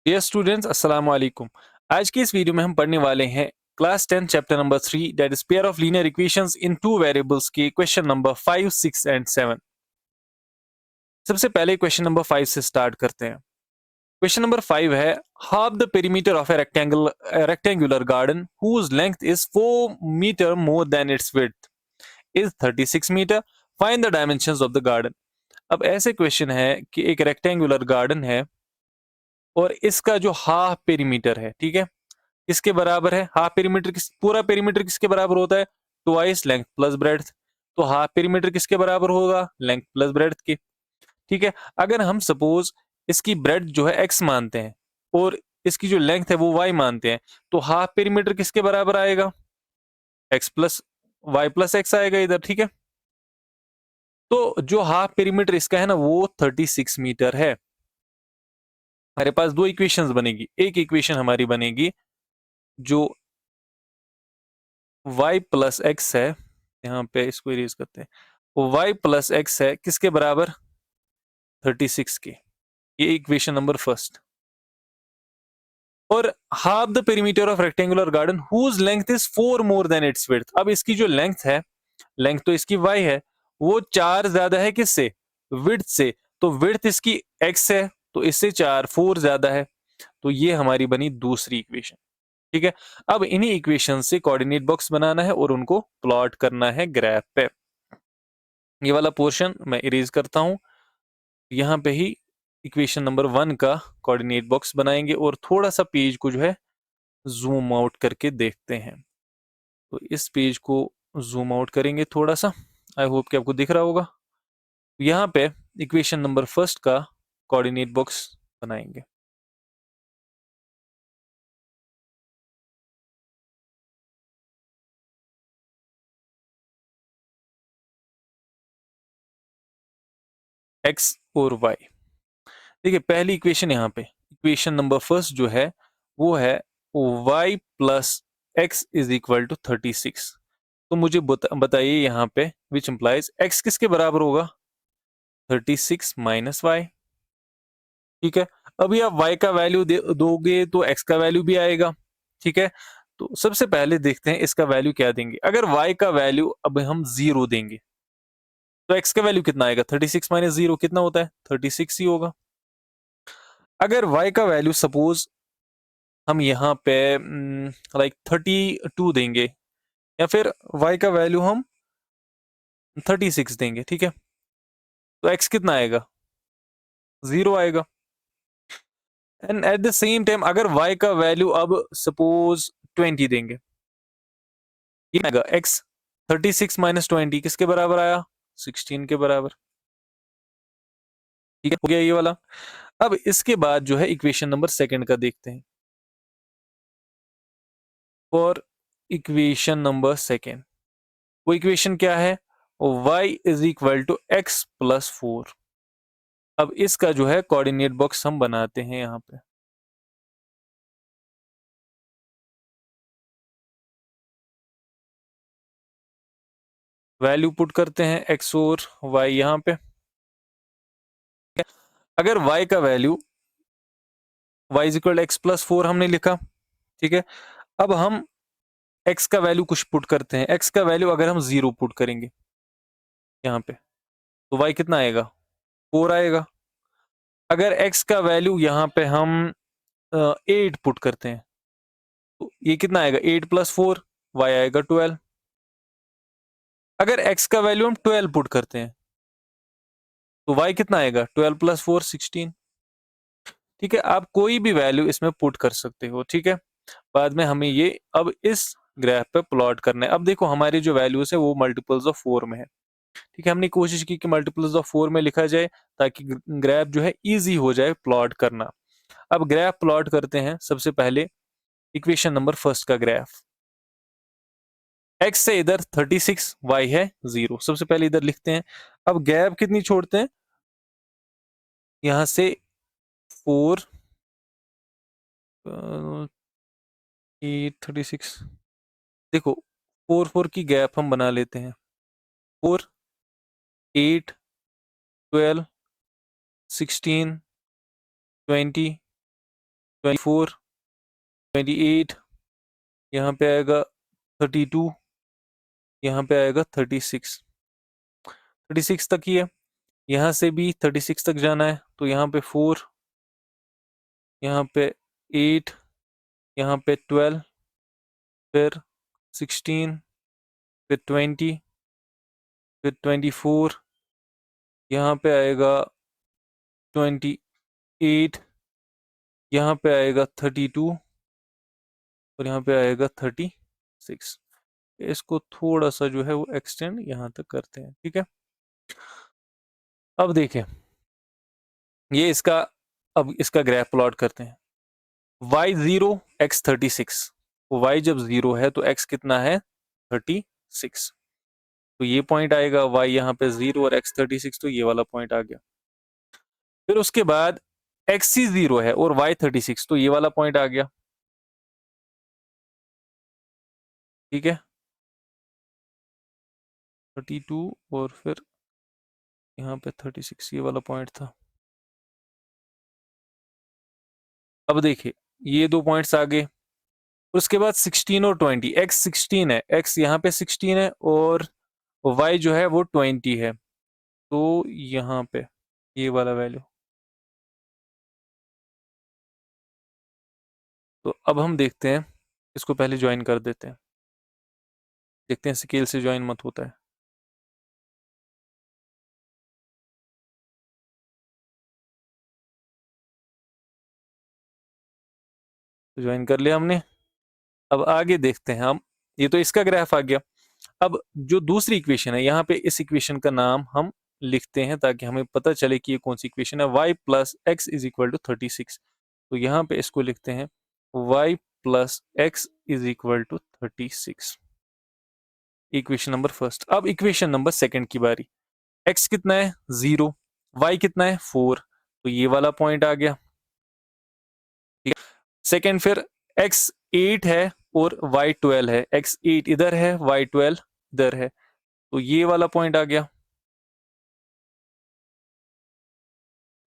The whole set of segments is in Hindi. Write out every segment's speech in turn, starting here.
डियर स्टूडेंट्स, अस्सलाम वालेकुम। आज की इस वीडियो में हम पढ़ने वाले हैं class 10 chapter number 3 that is pair of linear equations in two variables के क्वेश्चन नंबर 5, 6 एंड 7। सबसे पहले क्वेश्चन नंबर 5 से स्टार्ट करते हैं। क्वेश्चन नंबर 5 है, half the perimeter of a rectangular garden whose length is 4 metre more than its width is 36 metre. Find the dimensions of the garden. अब ऐसे क्वेश्चन है कि एक रेक्टेंगुलर गार्डन है और इसका जो हाफ पेरीमीटर है, ठीक है, किसके बराबर है? हाफ पेरीमीटर पूरा पेरीमीटर किसके बराबर होता है? Twice length plus breadth. तो हाफ पेरीमीटर किसके बराबर होगा? लेंथ प्लस ब्रेड्थ के। ठीक है। अगर हम सपोज इसकी ब्रेड्थ जो है एक्स मानते हैं और इसकी जो लेंथ है वो वाई मानते हैं, तो हाफ पेरीमीटर किसके बराबर आएगा? X plus y plus x आएगा इधर। ठीक है। तो जो हाफ पेरीमीटर इसका है ना, वो 36 मीटर है। हमारे पास दो इक्वेशंस बनेगी। एक इक्वेशन हमारी बनेगी जो y प्लस एक्स है, यहाँ पे इसको इरेज करते हैं, y प्लस एक्स है किसके बराबर? 36 के। ये इक्वेशन नंबर फर्स्ट। और half the perimeter of rectangular garden whose length is 4 more than its width. अब इसकी जो लेंथ है, लेंथ तो इसकी y है, वो 4 ज्यादा है किससे? विड्थ से। तो विड्थ इसकी x है, तो इससे 4 ज्यादा है। तो ये हमारी बनी दूसरी इक्वेशन। ठीक है। अब इन्हीं इक्वेशन से कोऑर्डिनेट बॉक्स बनाना है और उनको प्लॉट करना है ग्राफ पे। ये वाला पोर्शन मैं इरेज करता हूं। यहाँ पे ही इक्वेशन नंबर 1 का कोऑर्डिनेट बॉक्स बनाएंगे और थोड़ा सा पेज को जो है जूम आउट करके देखते हैं। तो इस पेज को जूम आउट करेंगे थोड़ा सा। आई होप कि आपको दिख रहा होगा। यहाँ पे इक्वेशन नंबर फर्स्ट का कोऑर्डिनेट बॉक्स बनाएंगे। एक्स और वाई। देखिए पहली इक्वेशन यहाँ पे, इक्वेशन नंबर फर्स्ट जो है वो है y plus x is equal to 36। तो मुझे बताइए यहाँ पे विच इंप्लाइज x किसके बराबर होगा? 36 माइनस वाई। ठीक है। अभी आप y का वैल्यू दोगे तो x का वैल्यू भी आएगा। ठीक है। तो सबसे पहले देखते हैं इसका वैल्यू क्या देंगे। अगर y का वैल्यू अब हम 0 देंगे तो x का वैल्यू कितना आएगा? 36 माइनस 0 कितना होता है? 36 ही होगा। अगर y का वैल्यू सपोज हम यहाँ पे लाइक 32 देंगे, या फिर y का वैल्यू हम 36 देंगे, ठीक है, तो x कितना आएगा? 0 आएगा। And eight the same time अगर y का वैल्यू अब सपोज 20 देंगे, ये आएगा x। 36 माइनस 20 किसके बराबर आया? 16 के बराबर। ठीक है, हो गया ये वाला। अब इसके बाद जो है इक्वेशन नंबर सेकंड का देखते हैं। फॉर इक्वेशन नंबर सेकंड, वो इक्वेशन क्या है? y is equal to x plus 4। अब इसका जो है कोऑर्डिनेट बॉक्स हम बनाते हैं यहाँ पे। वैल्यू पुट करते हैं x और y यहाँ पे। अगर y का value y is equal x plus 4 हमने लिखा, ठीक है। अब हम x का वैल्यू कुछ पुट करते हैं। x का वैल्यू अगर हम 0 पुट करेंगे यहाँ पे, तो y कितना आएगा? 4 आएगा। अगर x का वैल्यू यहाँ पे हम 8 पुट करते हैं, तो ये कितना आएगा? 8 प्लस 4, y आएगा 12। अगर x का वैल्यू हम 12 पुट करते हैं, तो y कितना आएगा? 12 प्लस 4, 16। ठीक है। आप कोई भी वैल्यू इसमें पुट कर सकते हो। ठीक है। बाद में हमें ये अब इस ग्राफ पे प्लॉट करना है। अब देखो हमारी जो वैल्यूज है वो मल्टीपल्स ऑफ 4 में है। ठीक है। हमने कोशिश की कि मल्टीपल्स ऑफ 4 में लिखा जाए ताकि ग्राफ जो है इजी हो जाए प्लॉट करना। अब ग्राफ प्लॉट करते हैं। सबसे पहले इक्वेशन नंबर फर्स्ट का ग्राफ। x से इधर 36, y है 0। सबसे पहले इधर लिखते हैं। अब गैप कितनी छोड़ते हैं? यहां से 4, 8, 36। देखो 4 4 की गैप हम बना लेते हैं। 4, 8, 12, 16, 20, 24, 28, यहाँ पे आएगा 32, यहाँ पे आएगा 36। 36 तक ही है, यहाँ से भी 36 तक जाना है, तो यहाँ पे 4, यहाँ पे 8, यहाँ पे 12, फिर 16, फिर 20, फिर 24, यहाँ पे आएगा 28, यहाँ पे आएगा 32 और यहाँ पे आएगा 36। इसको थोड़ा सा जो है वो एक्सटेंड यहाँ तक करते हैं, ठीक है। अब देखें, ये इसका, अब इसका ग्राफ प्लॉट करते हैं। y0 x 36, तो y जब 0 है तो x कितना है 36, तो ये पॉइंट आएगा। y यहाँ पे 0 और x 36, तो ये वाला पॉइंट आ गया। फिर उसके बाद x ही 0 है और y 36, तो ये वाला पॉइंट आ गया, ठीक है। 32 और फिर यहाँ पे 36, ये वाला पॉइंट था। अब देखिए, ये दो पॉइंट्स आ गए। उसके बाद 16 और 20, x 16 है, x यहाँ पे 16 है और y जो है वो 20 है, तो यहाँ पे ये वाला वैल्यू। तो अब हम देखते हैं, इसको पहले ज्वाइन कर देते हैं, देखते हैं स्केल से ज्वाइन मत होता है। तो ज्वाइन कर लिया हमने। अब आगे देखते हैं हम, ये तो इसका ग्राफ आ गया। अब जो दूसरी इक्वेशन है, यहाँ पे इस इक्वेशन का नाम हम लिखते हैं ताकि हमें पता चले कि ये कौन सी इक्वेशन है। y plus x is equal to 36, तो यहाँ पे इसको लिखते हैं y plus x is equal to 36, equation number first. अब इक्वेशन नंबर सेकंड की बारी। x कितना है 0, y कितना है 4, तो ये वाला पॉइंट आ गया, ठीक है। सेकंड, फिर x 8 है और y 12 है, x 8 इधर है, y 12 इधर है, तो ये वाला पॉइंट आ गया।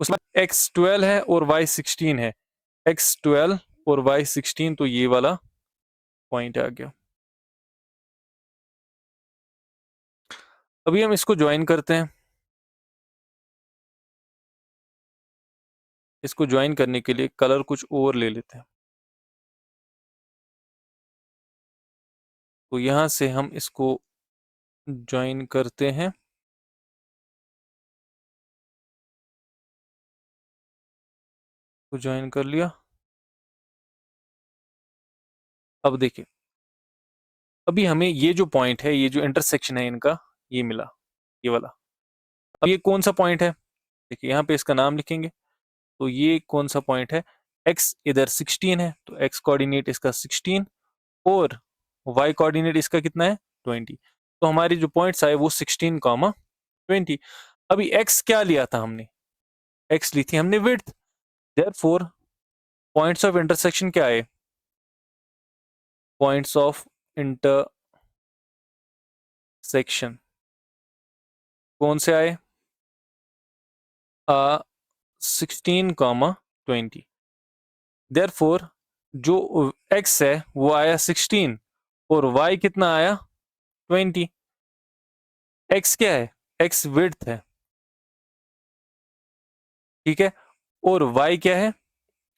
उसके बाद x 12 है और y 16 है, x 12 और y 16, तो ये वाला पॉइंट आ गया। अभी हम इसको ज्वाइन करते हैं। इसको ज्वाइन करने के लिए कलर कुछ और ले लेते हैं, तो यहां से हम इसको ज्वाइन करते हैं। तो ज्वाइन कर लिया। अब देखिए, अभी हमें ये जो पॉइंट है, ये जो इंटरसेक्शन है इनका, ये मिला, ये वाला। अब ये कौन सा पॉइंट है, देखिए यहाँ पे इसका नाम लिखेंगे। तो ये कौन सा पॉइंट है, x इधर 16 है, तो x कोऑर्डिनेट इसका 16 और y कोऑर्डिनेट इसका कितना है 20, तो हमारी जो पॉइंट्स आए वो 16, 20। अभी x क्या लिया था हमने, x ली थी हमने width, therefore points of intersection क्या आए, पॉइंट्स ऑफ इंटरसेक्शन कौन से आए, 16, 20। देयरफॉर जो x है वो आया 16 और y कितना आया 20। x क्या है, x विड्थ है, ठीक है, और y क्या है,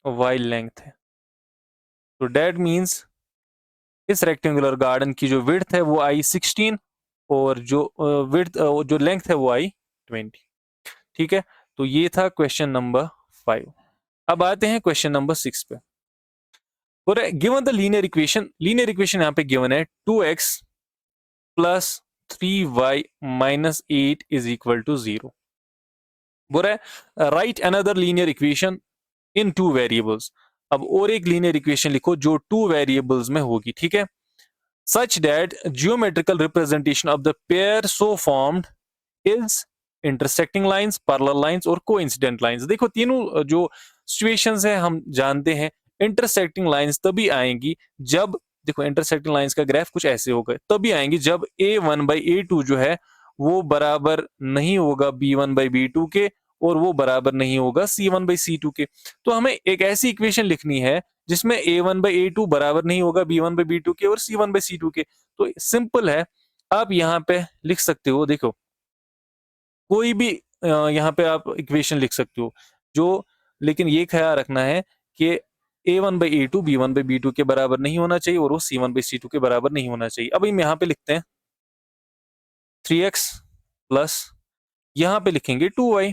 y लेंथ है। तो डेट मीन्स इस रेक्टेंगुलर गार्डन की जो विड्थ है वो आई 16 और जो विड्थ जो लेंथ है वो आई 20, ठीक है। तो ये था क्वेश्चन नंबर 5। अब आते हैं क्वेश्चन नंबर 6 पे। और गिवन द लीनियर इक्वेशन यहाँ पे गिवन है 2x plus 3y minus 8 is equal to 0। बोल रहा है right another linear equation in 2 variables. अब और एक लीनियर इक्वेशन लिखो जो 2 वेरिएबल्स में होगी, ठीक है, such that geometrical representation of the pair so formed is intersecting lines, parallel lines और coincident lines। देखो तीनों जो सिचुएशंस है हम जानते हैं, इंटरसेक्टिंग लाइंस तभी आएंगी जब, देखो इंटरसेक्टिंग लाइंस का ग्राफ कुछ ऐसे होगा, तभी आएंगी जब a1 by a2 जो है वो बराबर नहीं होगा b1 by b2 के और वो बराबर नहीं होगा C1/C2 के। तो हमें एक ऐसी इक्वेशन लिखनी है जिसमें A1/A2 बराबर नहीं होगा B1/B2 के और C1/C2 के। तो सिंपल है, आप यहाँ पे लिख सकते हो, देखो कोई भी यहाँ पे आप इक्वेशन लिख सकते हो जो, लेकिन ये ख्याल रखना है कि A1/A2 B1/B2 के बराबर नहीं होना चाहिए और वो C1/C2 के बराबर नहीं होना चाहिए। अब हम यहाँ पे लिखते हैं 3x प्लस, यहाँ पे लिखेंगे 2y,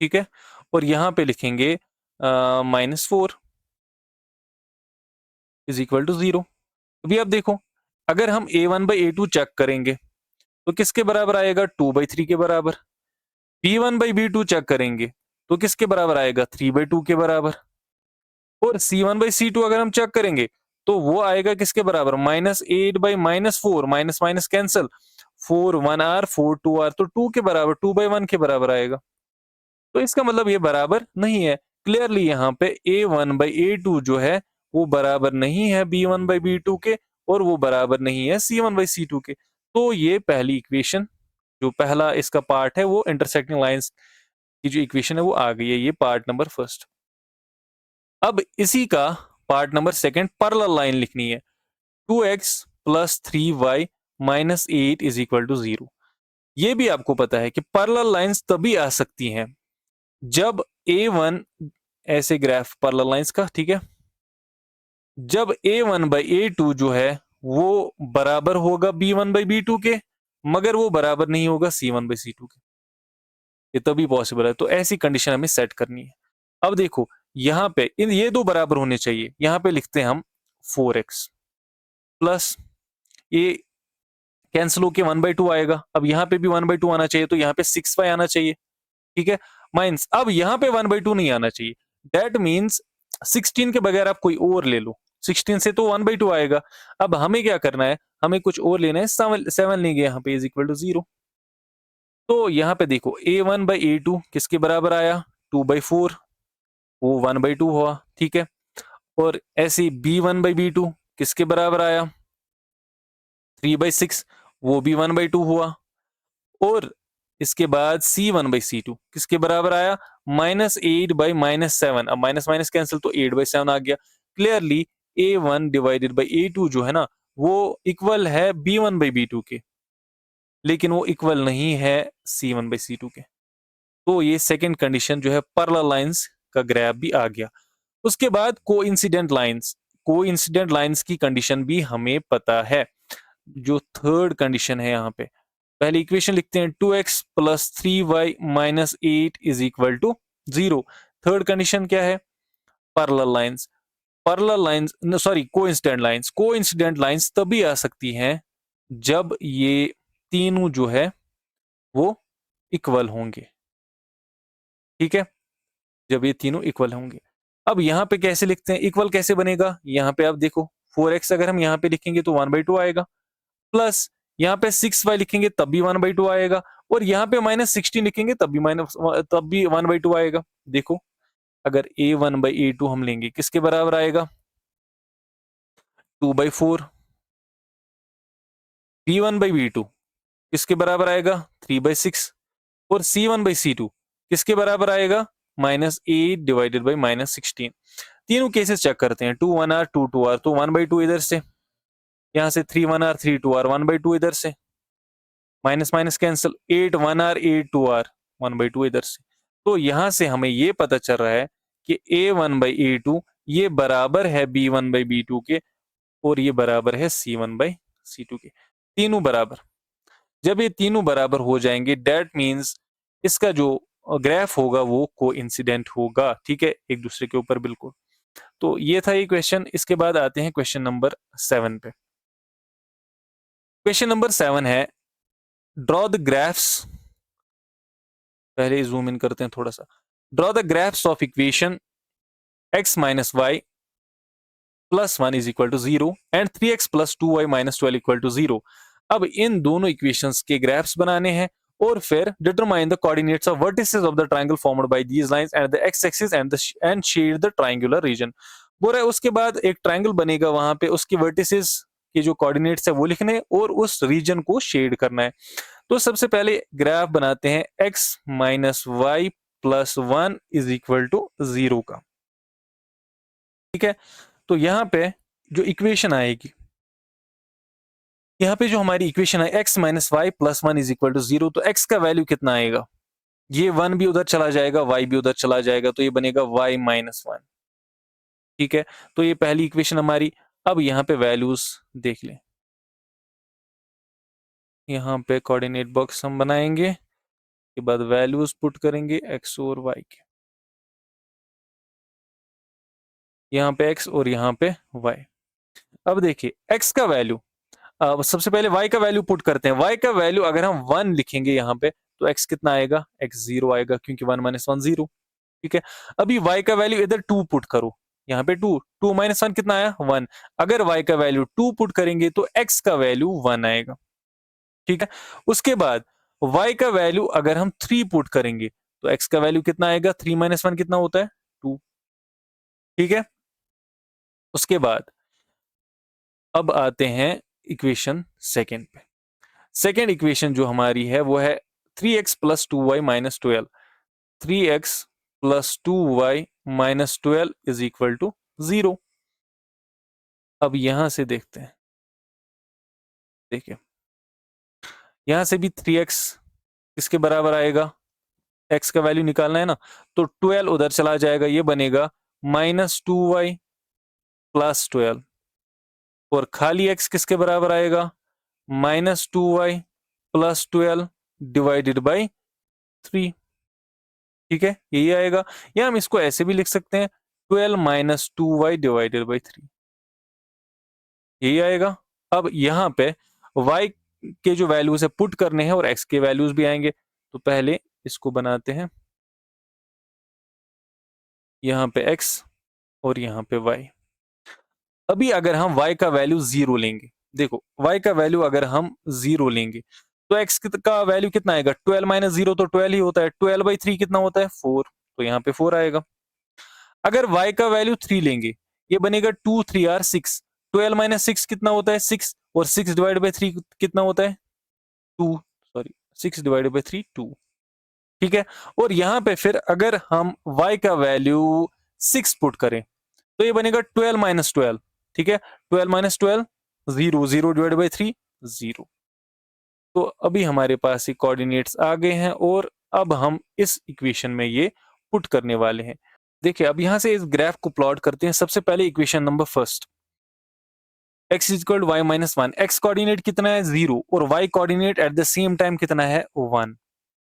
ठीक है, और यहाँ पे लिखेंगे -4 इज इक्वल टू 0। अभी आप देखो, अगर हम A1/A2 चेक करेंगे तो किसके बराबर आएगा? 2/3 के बराबर। B1/B2 चेक करेंगे तो किसके बराबर आएगा? 3/2 के बराबर। और C1/C2 अगर हम चेक करेंगे तो वो आएगा किसके बराबर? -8/-4, minus minus cancel, 4 1 r 4 2 r, तो 2 के बराबर, 2/1 के बराबर आएगा। तो इसका मतलब ये बराबर नहीं है। क्लियरली यहाँ पे A1/A2 जो है वो बराबर नहीं है B1/B2 के और वो बराबर नहीं है C1/C2 के। तो ये पहली इक्वेशन, जो पहला इसका पार्ट है, वो इंटरसेक्टिंग लाइंस की जो इक्वेशन है वो आ गई है। ये पार्ट नंबर फर्स्ट। अब इसी का part number second, parallel line लिखनी है। 2x plus 3y minus 8 is equal to 0। ये भी आपको पता है कि पैरेलल लाइंस तभी आ सकती हैं जब A1, ऐसे ग्राफ पैरेलल लाइंस का, ठीक है, जब A1/A2 जो है वो बराबर होगा B1/B2 के, मगर वो बराबर नहीं होगा C1/C2 के। ये तभी पॉसिबल है। तो ऐसी कंडीशन हमें सेट करनी है। अब देखो, यहाँ पे इन ये दो बराबर होने चाहिए। यहाँ पे लिखते हैं हम 4x प्लस, ये कैंसिल होके 1/2 आएगा। अब यहाँ पे भी 1/2 आना चाहिए, तो यहाँ पे 6y आना चाहिए, ठीक है, माइनस, अब यहाँ पे 1/2 नहीं आना चाहिए। दैट मीन्स 16 के बगैर आप कोई और ले लो, 16 से तो 1/2 आएगा। अब हमें क्या करना है? हमें कुछ और लेना है, 7 लेंगे यहाँ पे, इज इक्वल टू 0। तो यहाँ पे देखो, A1/A2 किसके बराबर आया? 2/4, वो 1/2 हुआ, ठीक है, और ऐसे B1/B2 किसके बराबर आया? 3/6, वो भी 1/2 हुआ, और इसके बाद C1/C2 किसके बराबर आया? -8/-7। अब माइनस माइनस कैंसिल, तो 8/7 आ गया। Clearly A1 divided by A2 जो है ना, वो इक्वल है B1/B2 के, लेकिन वो इक्वल नहीं है C1/C2 के। तो ये सेकंड कंडीशन जो है, पैरेलल लाइंस का ग्राफ भी आ गया। उसके बाद कोइंसिडेंट लाइंस, कोइंसिडेंट लाइंस की कंडीशन भी हमें पता है। जो थर्ड कंडीशन है यहाँ पे, पहले इक्वेशन लिखते हैं 2x plus 3y minus 8 is equal to 0। Third condition क्या है? Parallel lines. Parallel lines, sorry, coincident lines. Coincident lines तभी आ सकती हैं जब ये तीनों जो है वो इक्वल होंगे, ठीक है, जब ये तीनों इक्वल होंगे। अब यहाँ पे कैसे लिखते हैं? इक्वल कैसे बनेगा? यहाँ पे आप देखो, 4x अगर हम यहाँ पे लिखेंगे तो 1/2 आएगा, प्लस यहाँ पे 6y लिखेंगे तब भी 1/2 आएगा, और यहाँ पे -16 लिखेंगे तब भी 1/2 आएगा। देखो, अगर A1/A2 हम लेंगे किसके बराबर आएगा? 2/4। B1/B2 किसके बराबर आएगा? 3/6। और C1/C2 किसके बराबर आएगा? -8 डिवाइडेड बाई -16। तीनों केसेस चेक करते हैं। 2 1 r 2 2 r, तो 1/2 इधर से, यहाँ से 3 1 r 3 2 r, 1/2 इधर से, minus minus cancel, 8 1 r 8 2 r, 1/2 इधर से। तो यहाँ से हमें ये पता चल रहा है कि A1/A2 ये बराबर है B1/B2 के, और ये बराबर है C1/C2 के। तीनों बराबर। जब ये तीनों बराबर हो जाएंगे, दैट मीन्स इसका जो ग्राफ होगा वो कोइंसिडेंट होगा, ठीक है, एक दूसरे के ऊपर, बिल्कुल। तो ये था ये क्वेश्चन। इसके बाद आते हैं क्वेश्चन नंबर 7 पे। क्वेश्चन नंबर 7 है, ड्रॉ द ग्राफ्स, पहले जूम इन करते हैं थोड़ा सा। Draw the graphs of equation x minus y plus 1 is equal to 0 and 3x plus 2y minus 12 equal to 0। अब इन दोनों इक्वेशंस के ग्राफ्स बनाने हैं और फिर determine the coordinates of vertices of the triangle formed by these lines and the x axis and shade the triangular region. बोल रहा है उसके बाद एक ट्रायंगल बनेगा, वहां पे उसके वर्टिसेस के जो कोऑर्डिनेट्स है वो लिखने हैं और उस रीजन को शेड करना है। तो सबसे पहले ग्राफ बनाते हैं x minus y plus 1 is equal to 0 का। ठीक है, तो यहाँ पे जो इक्वेशन आएगी, यहाँ पे जो हमारी इक्वेशन है x minus y plus 1 is equal to 0, तो x का वैल्यू कितना आएगा, ये 1 भी उधर चला जाएगा, y भी उधर चला जाएगा, तो ये बनेगा y माइनस 1। ठीक है, तो ये पहली इक्वेशन हमारी। अब यहाँ पे वैल्यूज देख लें, यहाँ पे कोऑर्डिनेट बॉक्स हम बनाएंगे, के बाद वैल्यूज पुट करेंगे x और y के, यहाँ पे x और यहाँ पे y। अब देखिए x का वैल्यू, अब सबसे पहले y का वैल्यू पुट करते हैं। y का वैल्यू अगर हम 1 लिखेंगे यहाँ पे, तो x कितना आएगा, x 0 आएगा, क्योंकि 1 माइनस 1 0। ठीक है, अभी y का वैल्यू इधर 2 पुट करो, यहाँ पे 2, 2 माइनस 1 कितना आया, 1। अगर y का वैल्यू 2 पुट करेंगे तो x का वैल्यू 1 आएगा। ठीक है, उसके बाद y का वैल्यू अगर हम 3 पुट करेंगे तो x का वैल्यू कितना आएगा, 3 माइनस 1 कितना होता है, 2। ठीक है, उसके बाद अब आते हैं इक्वेशन सेकेंड पे। सेकेंड इक्वेशन जो हमारी है वो है 3x plus 2y minus 12। 3x plus 2y minus 12 is equal to 0। अब यहां से देखते हैं, देखिए यहां से भी 3x किसके बराबर आएगा, x का वैल्यू निकालना है ना, तो 12 उधर चला जाएगा, ये बनेगा माइनस 2y प्लस 12, और खाली x किसके बराबर आएगा, minus 2y plus 12 divided by 3। ठीक है, यही आएगा, या हम इसको ऐसे भी लिख सकते हैं 12 माइनस 2y डिवाइडेड बाई 3, यही आएगा। अब यहाँ पे y के जो वैल्यूज है पुट करने हैं और x के वैल्यूज भी आएंगे, तो पहले इसको बनाते हैं, यहाँ पे x और यहाँ पे y। अभी अगर हम y का वैल्यू 0 लेंगे, देखो y का वैल्यू अगर हम 0 लेंगे तो x का वैल्यू कितना आएगा, 12 माइनस 0 तो 12 ही होता है, 12 बाई 3 कितना होता है, 4, तो यहाँ पे 4 आएगा। अगर y का वैल्यू 3 लेंगे, ये बनेगा 2 3 आर 6, 12 माइनस 6 कितना होता है, 6, और 6 डिवाइड बाई 3 कितना होता है, 2, सॉरी 6 डिवाइडेड बाई 3 2। ठीक है, और यहाँ पे फिर अगर हम y का वैल्यू 6 पुट करें तो ये बनेगा 12 माइनस 12। ठीक है, 12 माइनस 12 0, 0 डिवाइड बाई 3 0। तो अभी हमारे पास ये कोऑर्डिनेट्स आ गए हैं और अब हम इस इक्वेशन में ये पुट करने वाले हैं। देखिए अब यहां से इस ग्राफ को प्लॉट करते हैं। सबसे पहले equation number first, x is equal to y minus 1। X coordinate कितना है, 0, और y coordinate at the same time कितना है, 1।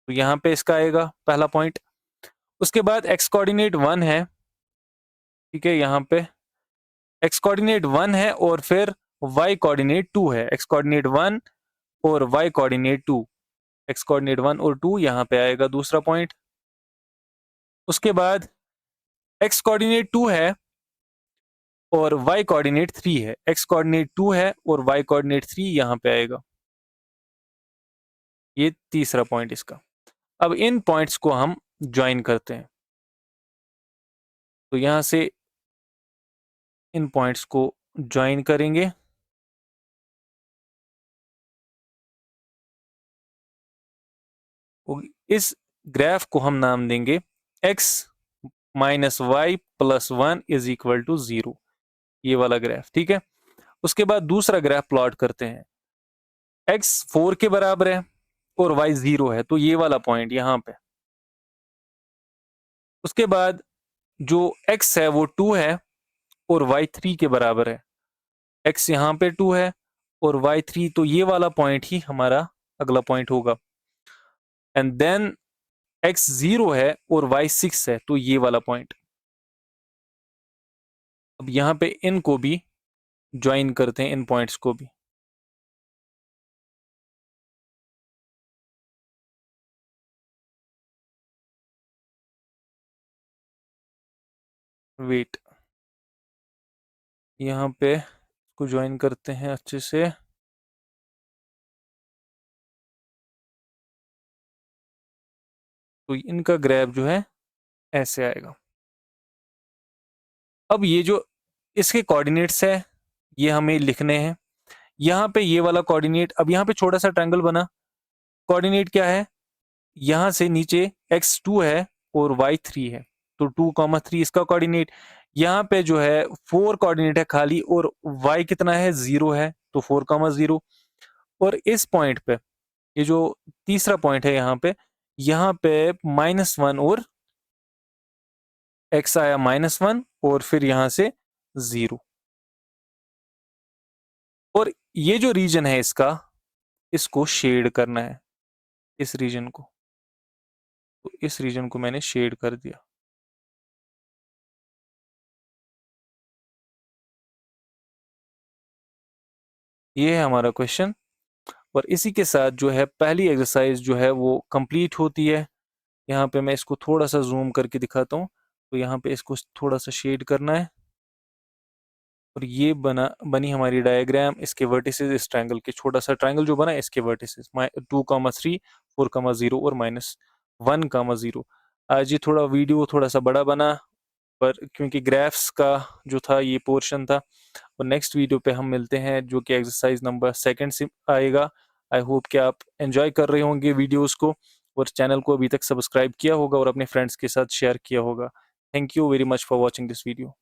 तो यहाँ पे इसका आएगा पहला पॉइंट। उसके बाद x कोऑर्डिनेट 1 है, ठीक है, यहाँ पे x कोऑर्डिनेट 1 है और फिर y कोऑर्डिनेट 2 है। x कोऑर्डिनेट 1 और y कोऑर्डिनेट 2, x कोऑर्डिनेट 1 और 2 यहाँ पे आएगा दूसरा पॉइंट। उसके बाद x कोऑर्डिनेट 2 है और y कोऑर्डिनेट 3 है। x कोऑर्डिनेट 2 है और y कोऑर्डिनेट 3 यहाँ पे आएगा, ये तीसरा पॉइंट इसका। अब इन पॉइंट्स को हम ज्वाइन करते हैं, तो यहां से इन पॉइंट्स को ज्वाइन करेंगे, इस ग्राफ को हम नाम देंगे x minus y plus 1 is equal to 0, ये वाला ग्राफ। ठीक है, उसके बाद दूसरा ग्राफ प्लॉट करते हैं, x 4 के बराबर है और y 0 है, तो ये वाला पॉइंट यहां पे। उसके बाद जो x है वो 2 है और y 3 के बराबर है। x यहाँ पे 2 है और y 3, तो ये वाला पॉइंट ही हमारा अगला पॉइंट होगा। एंड देन x 0 है और y 6 है, तो ये वाला पॉइंट। अब यहाँ पे इनको भी ज्वाइन करते हैं, इन पॉइंट्स को भी। वेट, यहाँ पे इसको ज्वाइन करते हैं अच्छे से। तो इनका ग्राफ जो है ऐसे आएगा। अब ये जो इसके कोऑर्डिनेट्स है ये हमें लिखने हैं। यहाँ पे ये वाला कोऑर्डिनेट, अब यहाँ पे छोटा सा ट्रायंगल बना, कोऑर्डिनेट क्या है, यहाँ से नीचे x2 है और y3 है, तो 2,3 इसका कोऑर्डिनेट। यहाँ पे जो है 4 कोऑर्डिनेट है खाली और y कितना है, 0 है, तो 4,0। और इस पॉइंट पे, ये जो तीसरा पॉइंट है यहाँ पे -1 और x आया -1 और फिर यहाँ से 0। और ये जो रीजन है इसका, इसको शेड करना है, इस रीजन को, तो इस रीजन को मैंने शेड कर दिया। ये है हमारा क्वेश्चन। और इसी के साथ जो है पहली एक्सरसाइज जो है वो कंप्लीट होती है। यहाँ पे मैं इसको थोड़ा सा जूम करके दिखाता हूँ, तो यहाँ पे इसको थोड़ा सा शेड करना है। और ये बनी हमारी डायग्राम, इसके वर्टिसेस, इस ट्रायंगल के, छोटा सा ट्रायंगल जो बना है इसके वर्टिसेस 2,3, 4,0 और -1,0। आज ये थोड़ा वीडियो थोड़ा सा बड़ा बना, पर क्योंकि ग्राफ्स का जो था ये पोर्शन था। और नेक्स्ट वीडियो पे हम मिलते हैं जो कि एक्सरसाइज नंबर सेकंड से आएगा। आई होप कि आप एंजॉय कर रहे होंगे वीडियोस को, और चैनल को अभी तक सब्सक्राइब किया होगा और अपने फ्रेंड्स के साथ शेयर किया होगा। Thank you very much for watching this video.